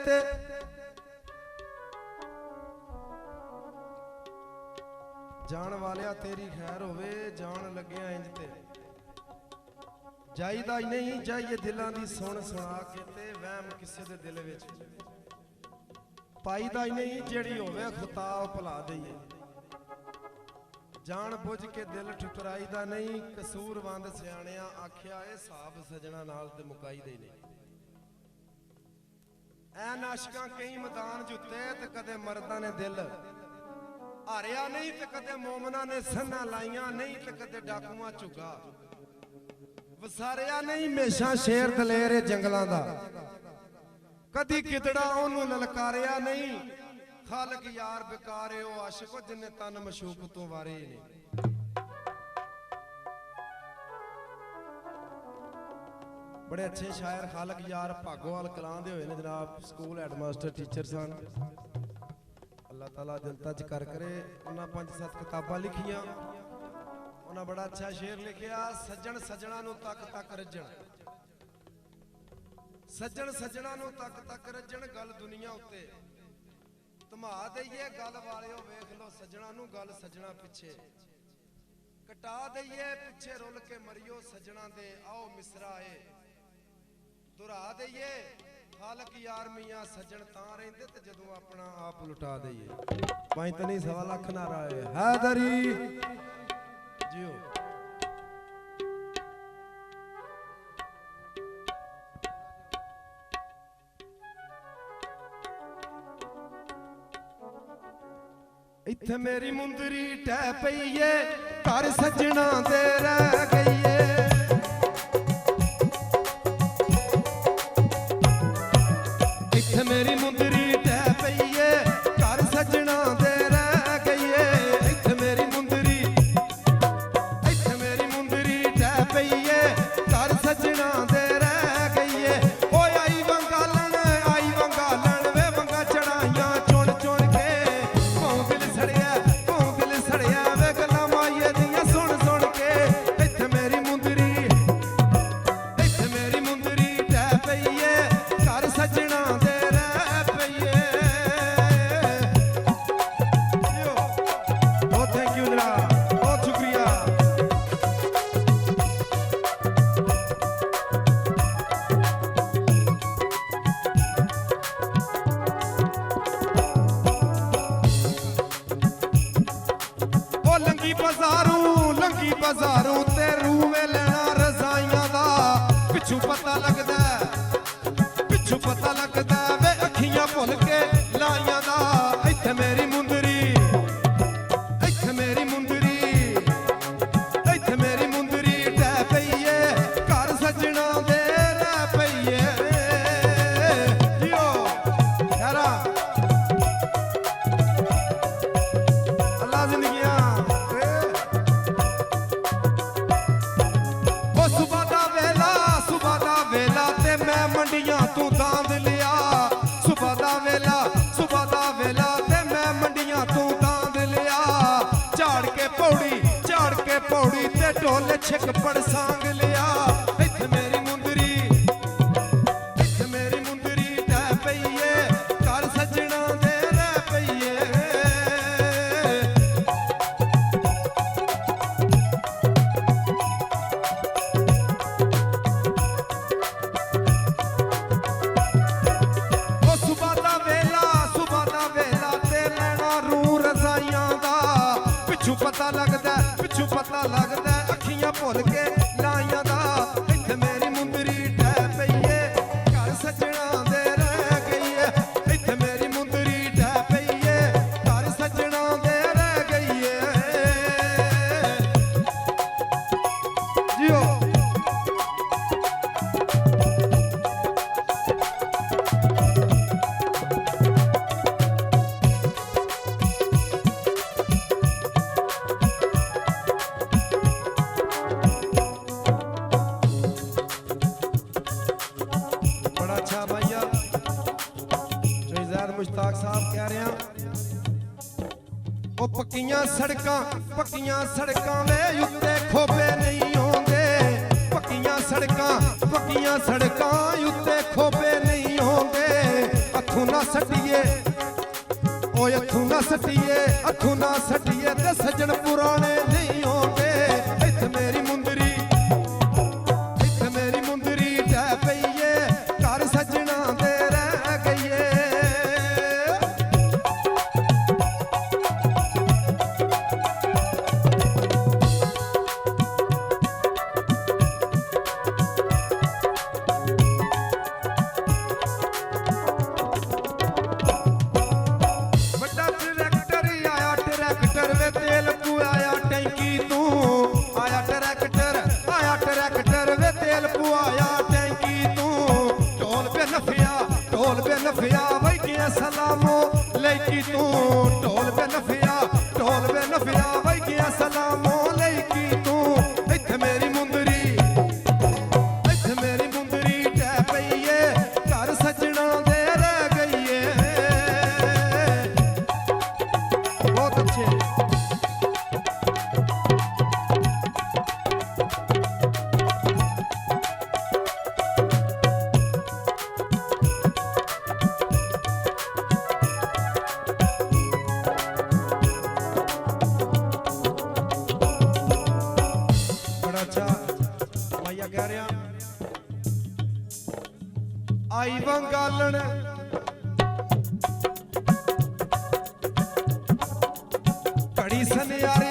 ते जान वालिया तेरी खैर होवे जान लग्या इंज ते जाईदा ही नहीं जाइए दिलों की सुन सुना के ते वहम किसी दे दिल विच पाईदा ही नहीं जेड़ी होवे खुदा भुला दईए जान बुझ के दिल ठुकराईदा नहीं कसूरवंद सियाणिया आख्या ए साहब सजना नाल ते मुकाई दे नहीं ऐ नाशकां कई मैदान जुते ते कदे मर्दां ने दिल हारिया नहीं ते कदे मोमना ने सन्ना लाइया नहीं ते कदे डाकुआ झुगा वसारिया नहीं हमेशा शेर दलेर जंगलों दा कदी कितड़ा ओनू ललकारिया नहीं खालक यार बेकार है ओ आशिको जिन्ने तन मशूक तो वारे नहीं बड़े अच्छे शायर खालक यार भागोवाल कलां दे होए ने जनाब स्कूल हेडमास्टर टीचर सन अल्लाह ताला जनता च कर करे उन्हां 5-7 किताबां लिखियां उन्हां बड़ा अच्छा शेर लिखिया सज्जन सज्जना नूं तक तक रज्जण सज्जन सज्जना नूं तक तक रज्जण गल दुनिया उत्ते धमा दईए गल वालिओ वेख लो सज्जना नूं गल सज्जना पिछे कटा दईए पिछे रुल के मरियो सज्जना दे आओ मिसरा ए दुरा दईए खालक यार मियां सज्जन तां रहिंदे ते जदों अपना आप लुटा दईए 5 नहीं 1.25 लाख नारा है हैदरी जियो इत्थे मेरी मुंदरी टह पई है घर सज्जना दे रह गई है मेरी मुंदरी टह पई है घर सजना दे रह गई है इत्थे मेरी मुंदरी टह पई है घर सजना दे रह गई है ओ आई वंगालन वे वंगा चढ़ाइया चुन चुन के कौं दिल सड़िया वे गल्लां माईए दियां सुन सुन के इत्थे मेरी मुंदरी टह पई है घर सजना दे बाजारों ते रूवे लेना रजाइयां दा पिछू पता लगदा वे अखियां भुल के लाइयां दा इत्थे मेरी मुंदरी टह पई है घर सजना दे रह पई है जियो यारा अल्लाह जिंदगियां मंडियां तू दांद लिया सुबह दा वेला ते मैं मंडियां तू दांद लिया झाड़ के पौड़ी ते ढोले छिक पड़ सांग लिया इत्थे मेरी मुंदरी टह पई है घर सजना दे रह पई है पिछू पता लगदा अखियां भुल के लाइयां दा इत्थे मेरी मुंदरी टह पई है घर सजना दे रह गई है इत्थे मेरी मुंदरी टह पई है घर सजना दे रह गई है जियो मुश्ताक साहब कह रहे हैं ओ पक्कियां सड़कां वे उत्ते खोबे नहीं होंगे पक्कियां सड़कां उत्ते खोबे नहीं होंगे अथू ना सटिए ओए अथू ना सटिए अथू ना सटिए ते सजन पुराने नहीं होंगे इत्थे मेरी मुंदरी ढह पईए घर सजना दे रह गईए सलामो लेकी तू ढोल पे नफिया वही गया सलामो लेकी तू इत्थे मेरी मुंदरी ढह पईए घर सजना दे रह गईए बहुत अच्छे आई वंगालन घड़ी सनियारी